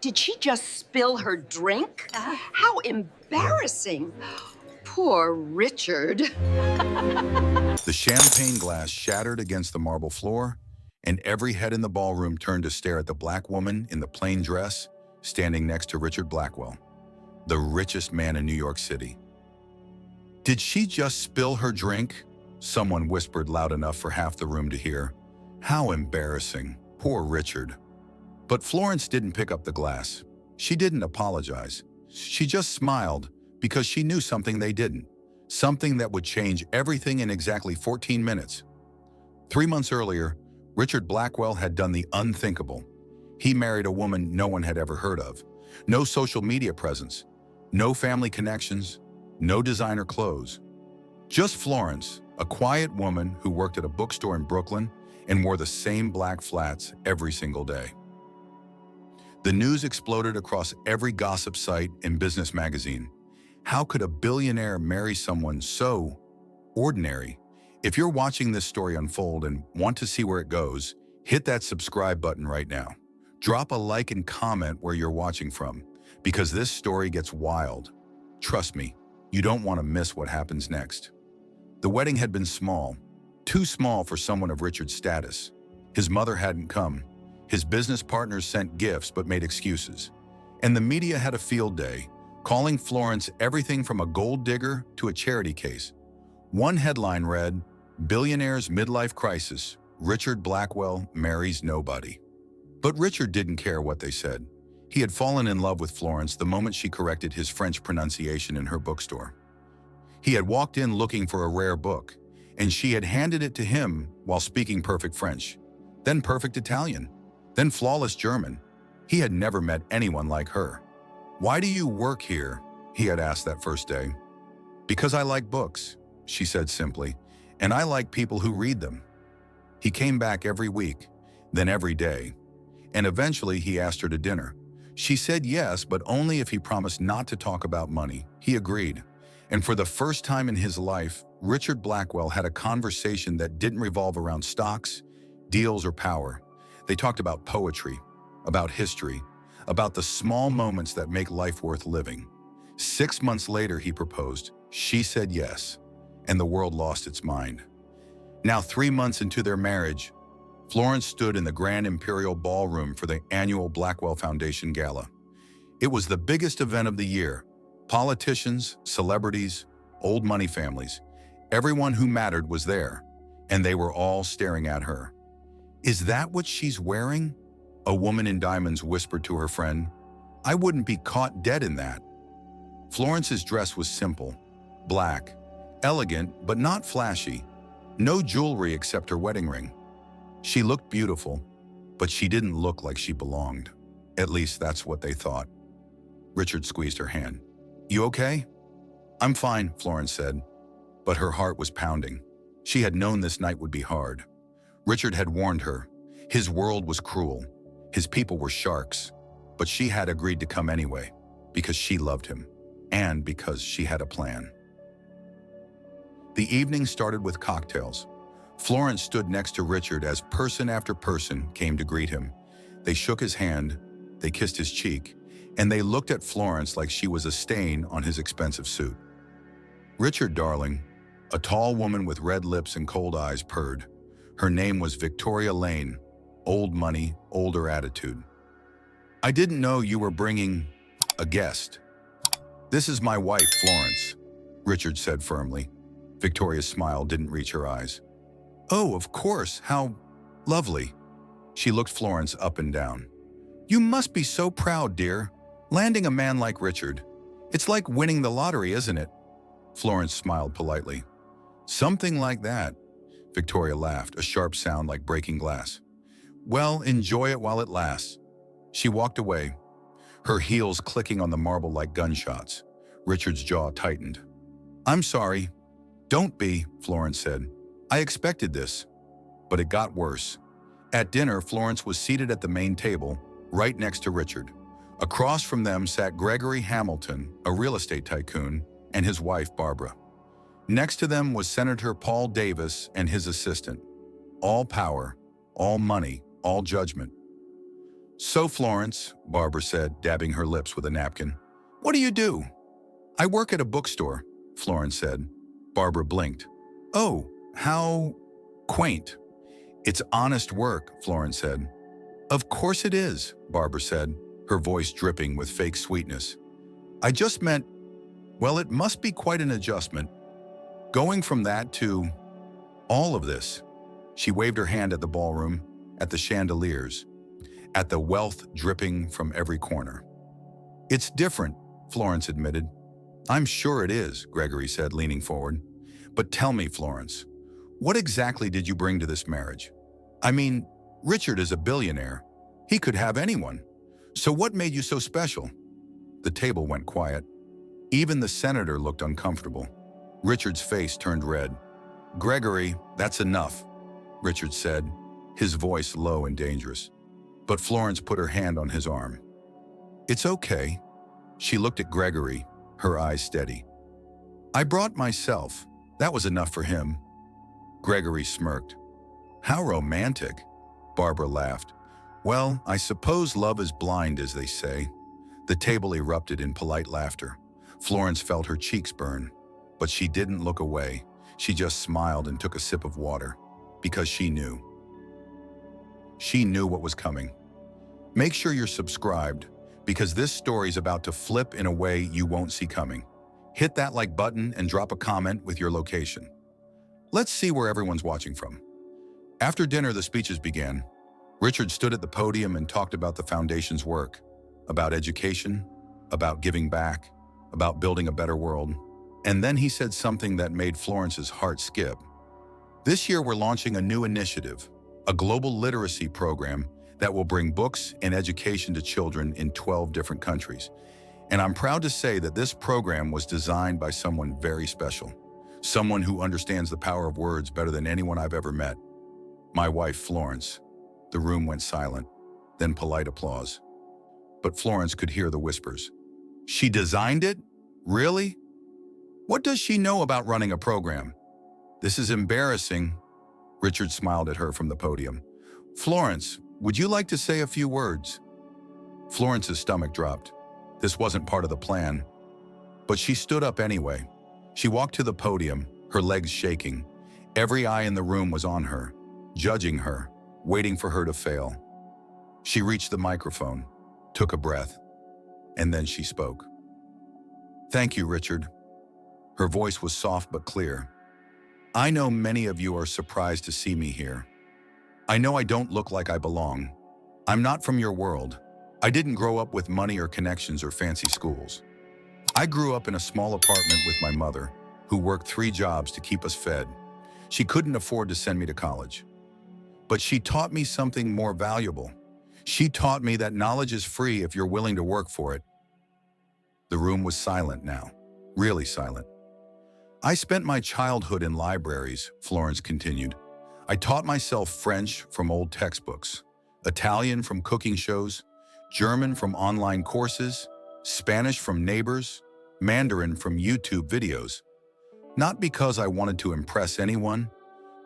Did she just spill her drink? How embarrassing. Poor Richard. The champagne glass shattered against the marble floor, and every head in the ballroom turned to stare at the black woman in the plain dress standing next to Richard Blackwell, the richest man in New York City. Did she just spill her drink? Someone whispered loud enough for half the room to hear. How embarrassing. Poor Richard. But Florence didn't pick up the glass. She didn't apologize. She just smiled because she knew something they didn't. Something that would change everything in exactly 14 minutes. 3 months earlier, Richard Blackwell had done the unthinkable. He married a woman no one had ever heard of. No social media presence, no family connections, no designer clothes. Just Florence, a quiet woman who worked at a bookstore in Brooklyn and wore the same black flats every single day. The news exploded across every gossip site and business magazine. How could a billionaire marry someone so ordinary? If you're watching this story unfold and want to see where it goes, hit that subscribe button right now. Drop a like and comment where you're watching from, because this story gets wild. Trust me, you don't want to miss what happens next. The wedding had been small, too small for someone of Richard's status. His mother hadn't come. His business partners sent gifts but made excuses. And the media had a field day, calling Florence everything from a gold digger to a charity case. One headline read, "Billionaire's midlife crisis, Richard Blackwell marries nobody." But Richard didn't care what they said. He had fallen in love with Florence the moment she corrected his French pronunciation in her bookstore. He had walked in looking for a rare book, and she had handed it to him while speaking perfect French, then perfect Italian, then flawless German. He had never met anyone like her. "Why do you work here?" he had asked that first day. "Because I like books," she said simply, "and I like people who read them." He came back every week, then every day, and eventually he asked her to dinner. She said yes, but only if he promised not to talk about money. He agreed. And for the first time in his life, Richard Blackwell had a conversation that didn't revolve around stocks, deals, or power. They talked about poetry, about history, about the small moments that make life worth living. 6 months later, he proposed. She said yes, and the world lost its mind. Now, 3 months into their marriage, Florence stood in the Grand Imperial Ballroom for the annual Blackwell Foundation Gala. It was the biggest event of the year. Politicians, celebrities, old money families, everyone who mattered was there, and they were all staring at her. "Is that what she's wearing?" A woman in diamonds whispered to her friend. "I wouldn't be caught dead in that." Florence's dress was simple, black, elegant but not flashy. No jewelry except her wedding ring. She looked beautiful, but she didn't look like she belonged. At least that's what they thought. Richard squeezed her hand. "You okay?" "I'm fine," Florence said, but her heart was pounding. She had known this night would be hard. Richard had warned her. His world was cruel. His people were sharks. But she had agreed to come anyway, because she loved him, and because she had a plan. The evening started with cocktails. Florence stood next to Richard as person after person came to greet him. They shook his hand, they kissed his cheek, and they looked at Florence like she was a stain on his expensive suit. "Richard, darling," a tall woman with red lips and cold eyes purred. Her name was Victoria Lane, old money, older attitude. "I didn't know you were bringing a guest." "This is my wife, Florence," Richard said firmly. Victoria's smile didn't reach her eyes. "Oh, of course, how lovely." She looked Florence up and down. "You must be so proud, dear, landing a man like Richard. It's like winning the lottery, isn't it?" Florence smiled politely. "Something like that." Victoria laughed, a sharp sound like breaking glass. "Well, enjoy it while it lasts." She walked away, her heels clicking on the marble like gunshots. Richard's jaw tightened. "I'm sorry." "Don't be," Florence said. "I expected this." But it got worse. At dinner, Florence was seated at the main table, right next to Richard. Across from them sat Gregory Hamilton, a real estate tycoon, and his wife, Barbara. Next to them was Senator Paul Davis and his assistant. All power, all money, all judgment. "So, Florence," Barbara said, dabbing her lips with a napkin, "what do you do?" "I work at a bookstore," Florence said. Barbara blinked. "Oh, how quaint." "It's honest work," Florence said. "Of course it is," Barbara said, her voice dripping with fake sweetness. "I just meant, well, it must be quite an adjustment. Going from that to all of this." She waved her hand at the ballroom, at the chandeliers, at the wealth dripping from every corner. "It's different," Florence admitted. "I'm sure it is," Gregory said, leaning forward. "But tell me, Florence, what exactly did you bring to this marriage? I mean, Richard is a billionaire. He could have anyone. So what made you so special?" The table went quiet. Even the senator looked uncomfortable. Richard's face turned red. "Gregory, that's enough," Richard said, his voice low and dangerous. But Florence put her hand on his arm. "It's okay." She looked at Gregory, her eyes steady. "I brought myself. That was enough for him." Gregory smirked. "How romantic." Barbara laughed. "Well, I suppose love is blind, as they say." The table erupted in polite laughter. Florence felt her cheeks burn, but she didn't look away. She just smiled and took a sip of water, because she knew. She knew what was coming. Make sure you're subscribed, because this story's about to flip in a way you won't see coming. Hit that like button and drop a comment with your location. Let's see where everyone's watching from. After dinner, the speeches began. Richard stood at the podium and talked about the foundation's work, about education, about giving back, about building a better world. And then he said something that made Florence's heart skip. "This year we're launching a new initiative, a global literacy program that will bring books and education to children in 12 different countries. And I'm proud to say that this program was designed by someone very special, someone who understands the power of words better than anyone I've ever met. My wife, Florence." The room went silent, then polite applause. But Florence could hear the whispers. "She designed it? Really? What does she know about running a program?" "This is embarrassing." Richard smiled at her from the podium. "Florence, would you like to say a few words?" Florence's stomach dropped. This wasn't part of the plan. But she stood up anyway. She walked to the podium, her legs shaking. Every eye in the room was on her, judging her, waiting for her to fail. She reached the microphone, took a breath, and then she spoke. "Thank you, Richard." Her voice was soft but clear. "I know many of you are surprised to see me here. I know I don't look like I belong. I'm not from your world. I didn't grow up with money or connections or fancy schools. I grew up in a small apartment with my mother, who worked 3 jobs to keep us fed. She couldn't afford to send me to college. But she taught me something more valuable. She taught me that knowledge is free if you're willing to work for it." The room was silent now, really silent. "I spent my childhood in libraries," Florence continued. "I taught myself French from old textbooks, Italian from cooking shows, German from online courses, Spanish from neighbors, Mandarin from YouTube videos. Not because I wanted to impress anyone,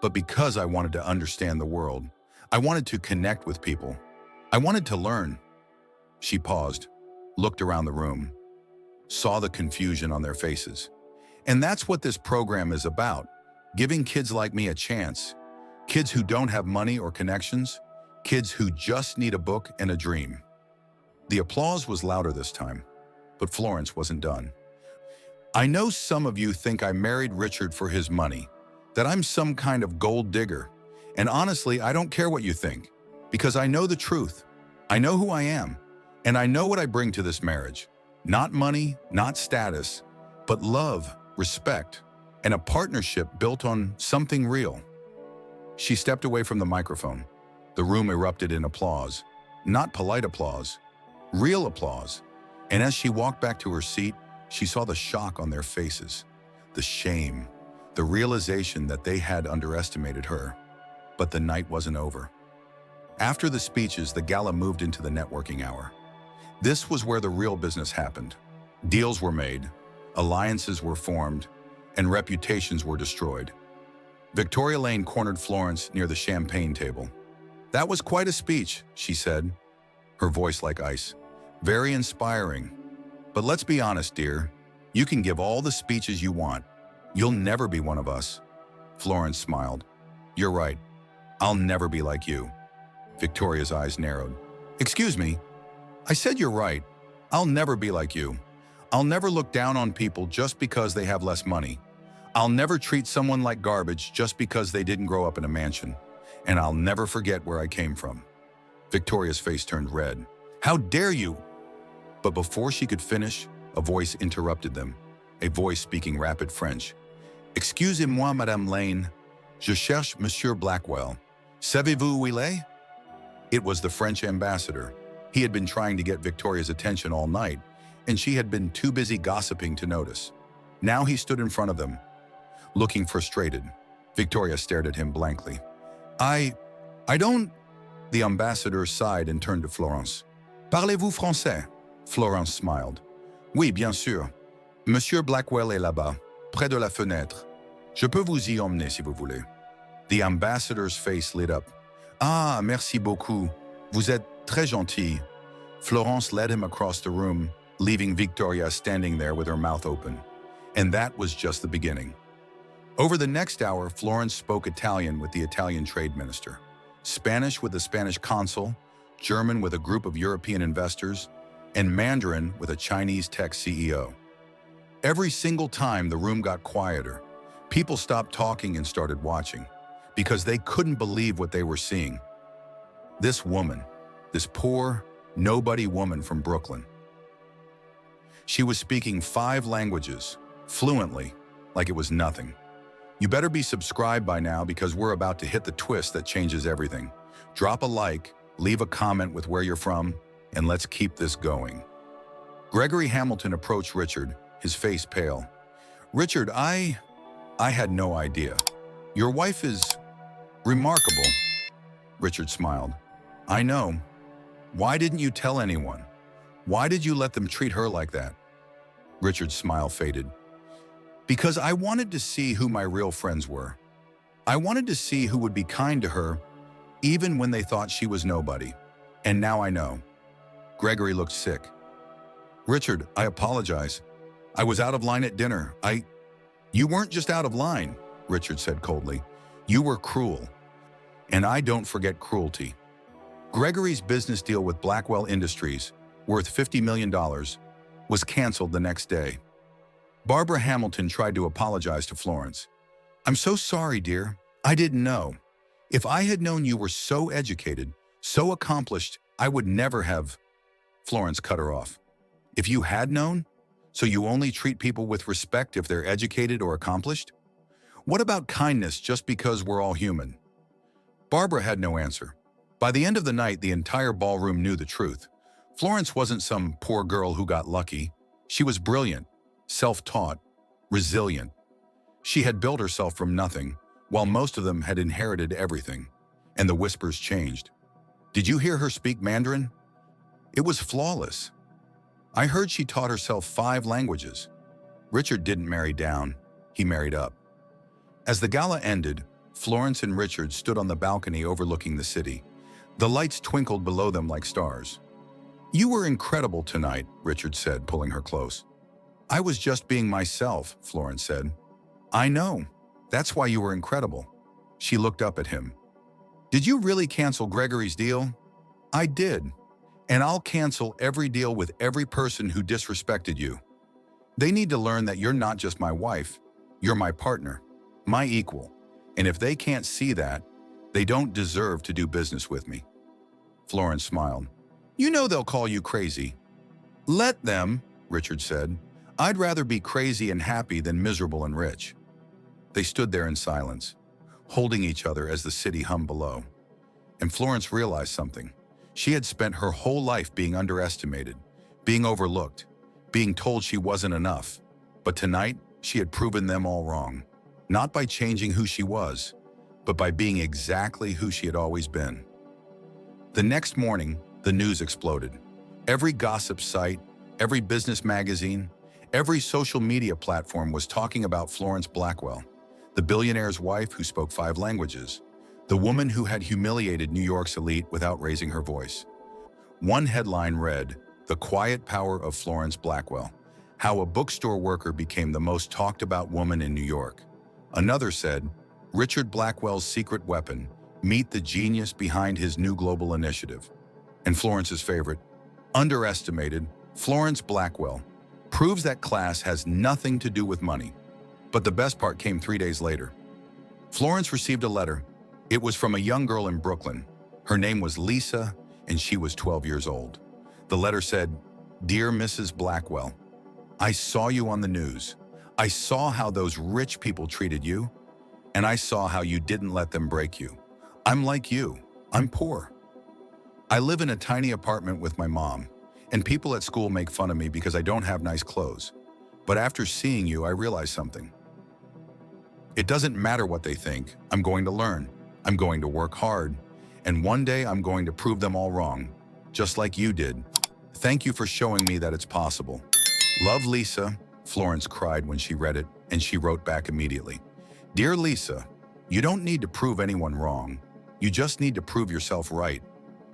but because I wanted to understand the world. I wanted to connect with people. I wanted to learn." She paused, looked around the room, saw the confusion on their faces. "And that's what this program is about, giving kids like me a chance. Kids who don't have money or connections, kids who just need a book and a dream." The applause was louder this time, but Florence wasn't done. "I know some of you think I married Richard for his money, that I'm some kind of gold digger. And honestly, I don't care what you think, because I know the truth. I know who I am, and I know what I bring to this marriage. Not money, not status, but love, respect, and a partnership built on something real." She stepped away from the microphone. The room erupted in applause. Not polite applause, real applause. And as she walked back to her seat, she saw the shock on their faces, the shame, the realization that they had underestimated her. But the night wasn't over. After the speeches, the gala moved into the networking hour. This was where the real business happened. Deals were made, alliances were formed, and reputations were destroyed. Victoria Lane cornered Florence near the champagne table. "That was quite a speech," she said. her voice like ice. Very inspiring. But let's be honest, dear. You can give all the speeches you want. You'll never be one of us. Florence smiled. You're right. I'll never be like you. Victoria's eyes narrowed. Excuse me. I said you're right. I'll never be like you. I'll never look down on people just because they have less money. I'll never treat someone like garbage just because they didn't grow up in a mansion. And I'll never forget where I came from. Victoria's face turned red. How dare you? But before she could finish, a voice interrupted them. A voice speaking rapid French. Excusez-moi, Madame Lane. Je cherche Monsieur Blackwell. Savez-vous où il est? It was the French ambassador. He had been trying to get Victoria's attention all night, and she had been too busy gossiping to notice. Now he stood in front of them, looking frustrated. Victoria stared at him blankly. I don't... The ambassador sighed and turned to Florence. Parlez-vous français? Florence smiled. Oui, bien sûr. Monsieur Blackwell est là-bas, près de la fenêtre. Je peux vous y emmener si vous voulez. The ambassador's face lit up. Ah, merci beaucoup. Vous êtes très gentil. Florence led him across the room, leaving Victoria standing there with her mouth open. And that was just the beginning. Over the next hour, Florence spoke Italian with the Italian trade minister, Spanish with the Spanish consul, German with a group of European investors, and Mandarin with a Chinese tech CEO. Every single time the room got quieter, people stopped talking and started watching, because they couldn't believe what they were seeing. This woman, this poor, nobody woman from Brooklyn. She was speaking 5 languages, fluently, like it was nothing. You better be subscribed by now because we're about to hit the twist that changes everything. Drop a like, leave a comment with where you're from, and let's keep this going. Gregory Hamilton approached Richard, his face pale. Richard, I had no idea. Your wife is remarkable. Richard smiled. I know. Why didn't you tell anyone? Why did you let them treat her like that? Richard's smile faded. Because I wanted to see who my real friends were. I wanted to see who would be kind to her, even when they thought she was nobody. And now I know. Gregory looked sick. Richard, I apologize. I was out of line at dinner. You weren't just out of line, Richard said coldly. You were cruel. And I don't forget cruelty. Gregory's business deal with Blackwell Industries, worth $50 million, was canceled the next day. Barbara Hamilton tried to apologize to Florence. I'm so sorry, dear. I didn't know. If I had known you were so educated, so accomplished, I would never have... Florence cut her off. If you had known? So you only treat people with respect if they're educated or accomplished? What about kindness just because we're all human? Barbara had no answer. By the end of the night, the entire ballroom knew the truth. Florence wasn't some poor girl who got lucky. She was brilliant, self-taught, resilient. She had built herself from nothing, while most of them had inherited everything. And the whispers changed. Did you hear her speak Mandarin? It was flawless. I heard she taught herself 5 languages. Richard didn't marry down, he married up. As the gala ended, Florence and Richard stood on the balcony overlooking the city. The lights twinkled below them like stars. You were incredible tonight, Richard said, pulling her close. I was just being myself, Florence said. I know. That's why you were incredible. She looked up at him. Did you really cancel Gregory's deal? I did. And I'll cancel every deal with every person who disrespected you. They need to learn that you're not just my wife. You're my partner, my equal. And if they can't see that, they don't deserve to do business with me. Florence smiled. You know they'll call you crazy. Let them, Richard said. I'd rather be crazy and happy than miserable and rich. They stood there in silence, holding each other as the city hummed below. And Florence realized something. She had spent her whole life being underestimated, being overlooked, being told she wasn't enough. But tonight, she had proven them all wrong. Not by changing who she was, but by being exactly who she had always been. The next morning, the news exploded. Every gossip site, every business magazine, every social media platform was talking about Florence Blackwell, the billionaire's wife who spoke 5 languages, the woman who had humiliated New York's elite without raising her voice. One headline read, "The Quiet Power of Florence Blackwell: How a Bookstore Worker Became the Most Talked About Woman in New York." Another said, "Richard Blackwell's Secret Weapon: Meet the Genius Behind His New Global Initiative." And Florence's favorite, "Underestimated, Florence Blackwell proves that class has nothing to do with money." But the best part came 3 days later. Florence received a letter. It was from a young girl in Brooklyn. Her name was Lisa, and she was 12 years old. The letter said, "Dear Mrs. Blackwell, I saw you on the news. I saw how those rich people treated you, and I saw how you didn't let them break you. I'm like you. I'm poor. I live in a tiny apartment with my mom, and people at school make fun of me because I don't have nice clothes. But after seeing you, I realized something. It doesn't matter what they think. I'm going to learn. I'm going to work hard. And one day I'm going to prove them all wrong, just like you did. Thank you for showing me that it's possible. Love, Lisa." Florence cried when she read it, and she wrote back immediately. "Dear Lisa, you don't need to prove anyone wrong. You just need to prove yourself right.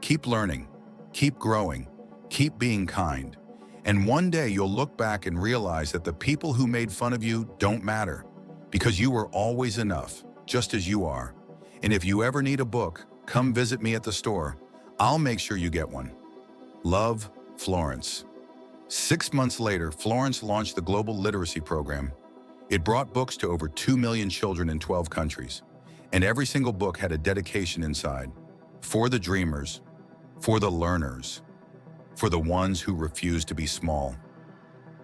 Keep learning, keep growing, keep being kind. And one day you'll look back and realize that the people who made fun of you don't matter, because you were always enough, just as you are. And if you ever need a book, come visit me at the store. I'll make sure you get one. Love, Florence." 6 months later, Florence launched the Global Literacy Program. It brought books to over 2 million children in 12 countries. And every single book had a dedication inside. For the dreamers, for the learners, for the ones who refuse to be small.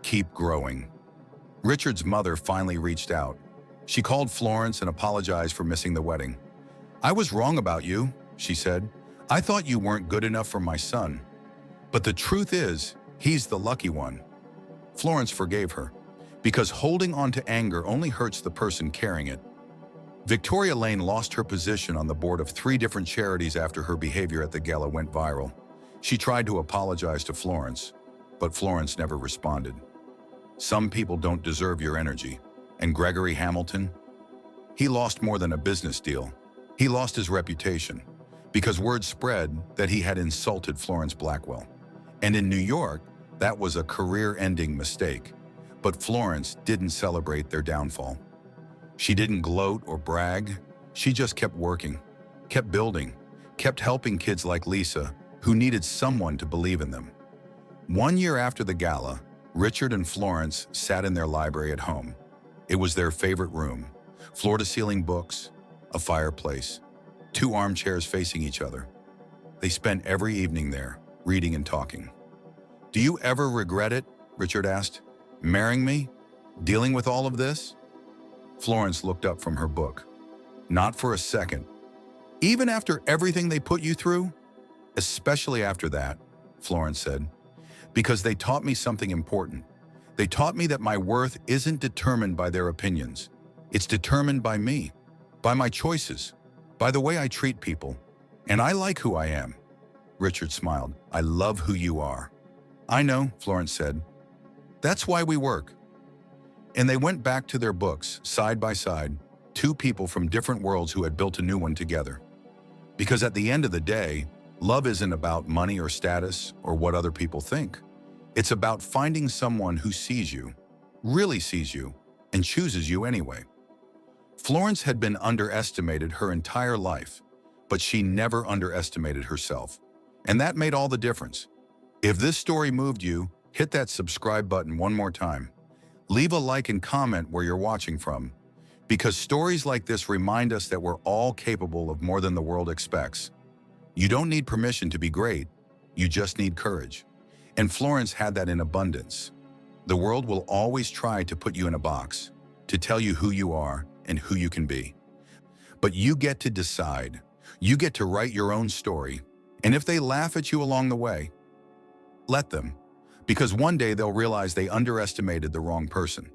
Keep growing. Richard's mother finally reached out. She called Florence and apologized for missing the wedding. "I was wrong about you," she said. "I thought you weren't good enough for my son. But the truth is, he's the lucky one." Florence forgave her, because holding on to anger only hurts the person carrying it. Victoria Lane lost her position on the board of 3 different charities after her behavior at the gala went viral. She tried to apologize to Florence, but Florence never responded. Some people don't deserve your energy. And Gregory Hamilton? He lost more than a business deal. He lost his reputation, because word spread that he had insulted Florence Blackwell. And in New York, that was a career-ending mistake. But Florence didn't celebrate their downfall. She didn't gloat or brag. She just kept working, kept building, kept helping kids like Lisa, who needed someone to believe in them. 1 year after the gala, Richard and Florence sat in their library at home. It was their favorite room. Floor-to-ceiling books, a fireplace, 2 armchairs facing each other. They spent every evening there, reading and talking. "Do you ever regret it?" Richard asked. "Marrying me? Dealing with all of this?" Florence looked up from her book. "Not for a second. Even after everything they put you through?" "Especially after that," Florence said, "because they taught me something important. They taught me that my worth isn't determined by their opinions. It's determined by me, by my choices, by the way I treat people. And I like who I am." Richard smiled. "I love who you are." "I know," Florence said. "That's why we work." And they went back to their books, side by side, 2 people from different worlds who had built a new one together. Because at the end of the day, love isn't about money or status or what other people think. It's about finding someone who sees you, really sees you, and chooses you anyway. Florence had been underestimated her entire life, but she never underestimated herself. And that made all the difference. If this story moved you, hit that subscribe button one more time. Leave a like and comment where you're watching from, because stories like this remind us that we're all capable of more than the world expects. You don't need permission to be great, you just need courage. And Florence had that in abundance. The world will always try to put you in a box, to tell you who you are and who you can be. But you get to decide. You get to write your own story. And if they laugh at you along the way, let them. Because one day they'll realize they underestimated the wrong person.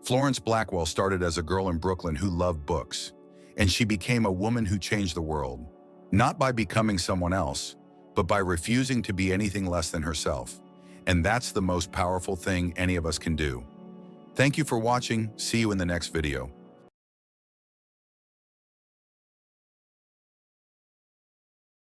Florence Blackwell started as a girl in Brooklyn who loved books, and she became a woman who changed the world, not by becoming someone else, but by refusing to be anything less than herself. And that's the most powerful thing any of us can do. Thank you for watching. See you in the next video.